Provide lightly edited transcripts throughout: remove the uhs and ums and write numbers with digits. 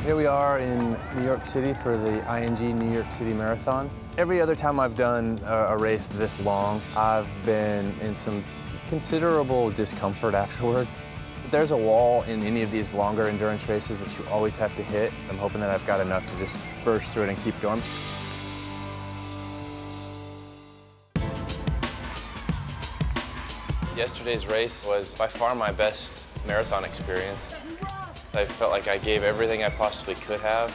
Here we are in New York City for the ING New York City Marathon. Every other time I've done a race this long, I've been in some considerable discomfort afterwards. There's a wall in any of these longer endurance races that you always have to hit. I'm hoping that I've got enough to just burst through it and keep going. Yesterday's race was by far my best marathon experience. I felt like I gave everything I possibly could have.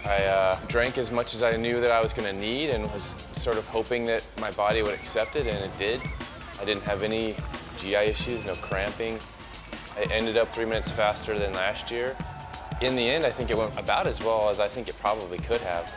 I drank as much as I knew that I was going to need and was sort of hoping that my body would accept it, and it did. I didn't have any GI issues, no cramping. I ended up 3 minutes faster than last year. In the end, I think it went about as well as I think it probably could have.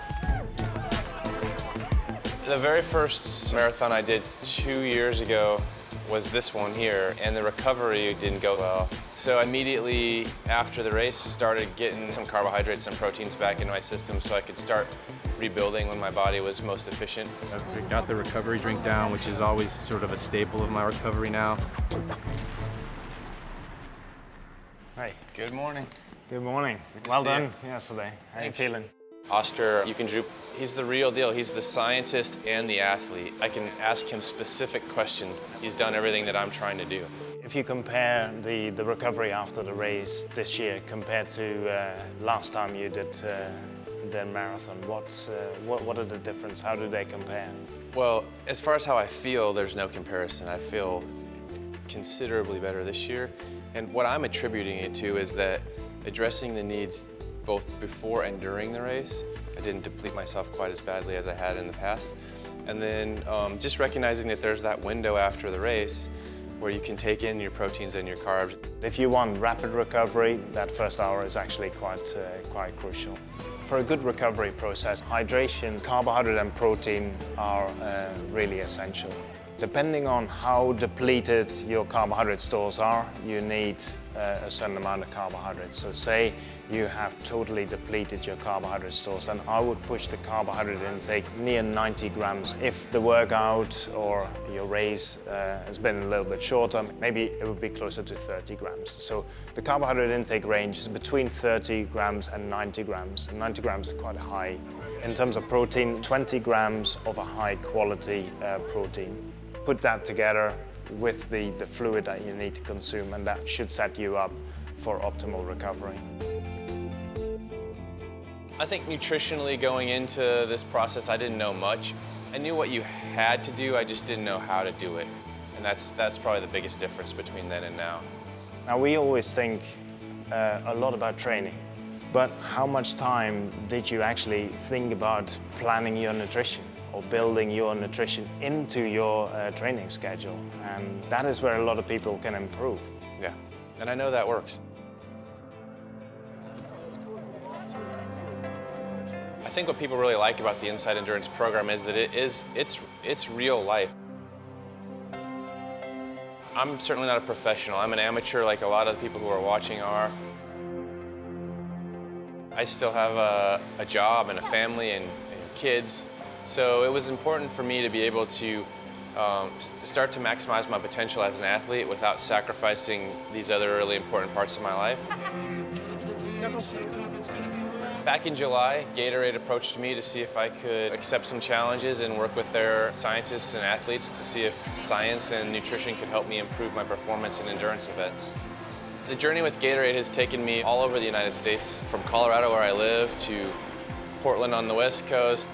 The very first marathon I did 2 years ago was this one here, and the recovery didn't go well. So immediately after the race, started getting some carbohydrates and proteins back into my system so I could start rebuilding when my body was most efficient. I've got the recovery drink down, which is always sort of a staple of my recovery now. Hi. Good morning. Good morning. Well done yesterday. How are you feeling? Oscar Eucondrup, he's the real deal. He's the scientist and the athlete. I can ask him specific questions. He's done everything that I'm trying to do. If you compare the recovery after the race this year compared to last time you did the marathon, what are the differences? How do they compare? Well, as far as how I feel, there's no comparison. I feel considerably better this year. And what I'm attributing it to is that addressing the needs both before and during the race, I didn't deplete myself quite as badly as I had in the past. And then just recognizing that there's that window after the race where you can take in your proteins and your carbs. If you want rapid recovery, that first hour is actually quite crucial. For a good recovery process, hydration, carbohydrate and protein are really essential. Depending on how depleted your carbohydrate stores are, you need a certain amount of carbohydrates. So say you have totally depleted your carbohydrate stores, then I would push the carbohydrate intake near 90 grams. If the workout or your race has been a little bit shorter, maybe it would be closer to 30 grams. So the carbohydrate intake range is between 30 grams and 90 grams. And 90 grams is quite high. In terms of protein, 20 grams of a high quality protein. Put that together with the fluid that you need to consume, and that should set you up for optimal recovery. I think nutritionally going into this process, I didn't know much. I knew what you had to do, I just didn't know how to do it. And that's probably the biggest difference between then and now. Now, we always think a lot about training, but how much time did you actually think about planning your nutrition or building your nutrition into your training schedule? And that is where a lot of people can improve. Yeah, and I know that works. I think what people really like about the Inside Endurance program is that it's real life. I'm certainly not a professional. I'm an amateur like a lot of the people who are watching are. I still have a job and a family and kids. So it was important for me to be able to start to maximize my potential as an athlete without sacrificing these other really important parts of my life. Back in July, Gatorade approached me to see if I could accept some challenges and work with their scientists and athletes to see if science and nutrition could help me improve my performance in endurance events. The journey with Gatorade has taken me all over the United States, from Colorado where I live to Portland on the West Coast,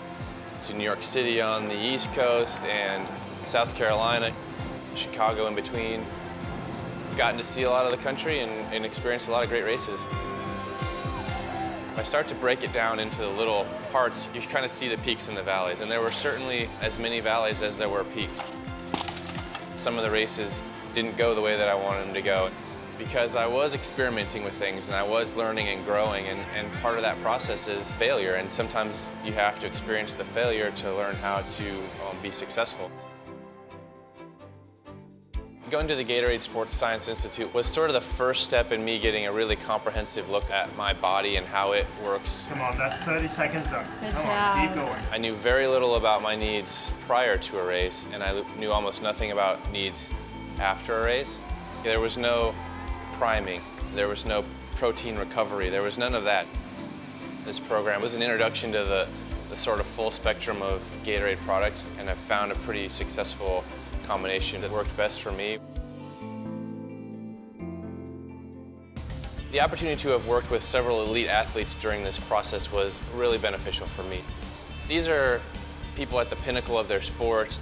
to New York City on the East Coast, and South Carolina, Chicago in between. I've gotten to see a lot of the country and experience a lot of great races. If I start to break it down into the little parts, you kind of see the peaks and the valleys, and there were certainly as many valleys as there were peaks. Some of the races didn't go the way that I wanted them to go because I was experimenting with things and I was learning and growing, and part of that process is failure, and sometimes you have to experience the failure to learn how to be successful. Going to the Gatorade Sports Science Institute was sort of the first step in me getting a really comprehensive look at my body and how it works. Come on, that's 30 seconds done. Good Come job. on, keep going. I knew very little about my needs prior to a race, and I knew almost nothing about needs after a race. There was no priming, there was no protein recovery, there was none of that. This program was an introduction to the sort of full spectrum of Gatorade products, and I've found a pretty successful combination that worked best for me. The opportunity to have worked with several elite athletes during this process was really beneficial for me. These are people at the pinnacle of their sports.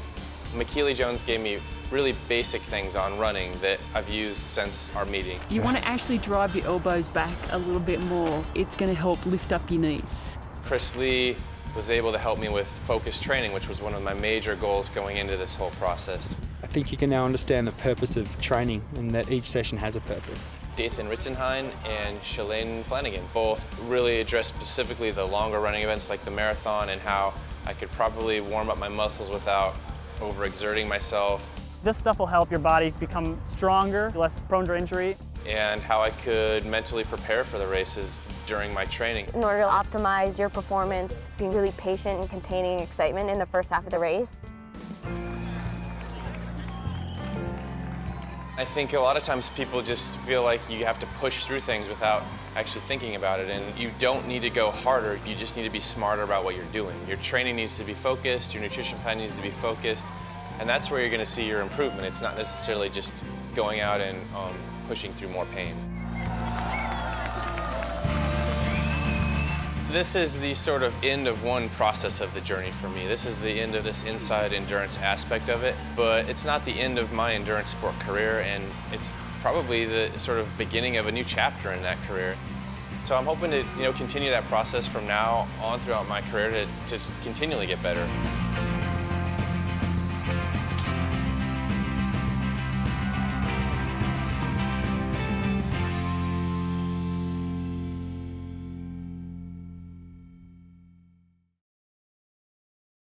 McKeely Jones gave me really basic things on running that I've used since our meeting. You want to actually drive your elbows back a little bit more. It's going to help lift up your knees. Chris Lee was able to help me with focused training, which was one of my major goals going into this whole process. I think you can now understand the purpose of training and that each session has a purpose. Dathan Ritzenhein and Shalane Flanagan both really addressed specifically the longer running events like the marathon and how I could probably warm up my muscles without overexerting myself. This stuff will help your body become stronger, less prone to injury. And how I could mentally prepare for the races during my training. In order to optimize your performance, being really patient and containing excitement in the first half of the race. I think a lot of times people just feel like you have to push through things without actually thinking about it, and you don't need to go harder, you just need to be smarter about what you're doing. Your training needs to be focused, your nutrition plan needs to be focused, and that's where you're going to see your improvement. It's not necessarily just going out and pushing through more pain. This is the sort of end of one process of the journey for me. This is the end of this inside endurance aspect of it, but it's not the end of my endurance sport career, and it's probably the sort of beginning of a new chapter in that career. So I'm hoping to continue that process from now on throughout my career to just continually get better.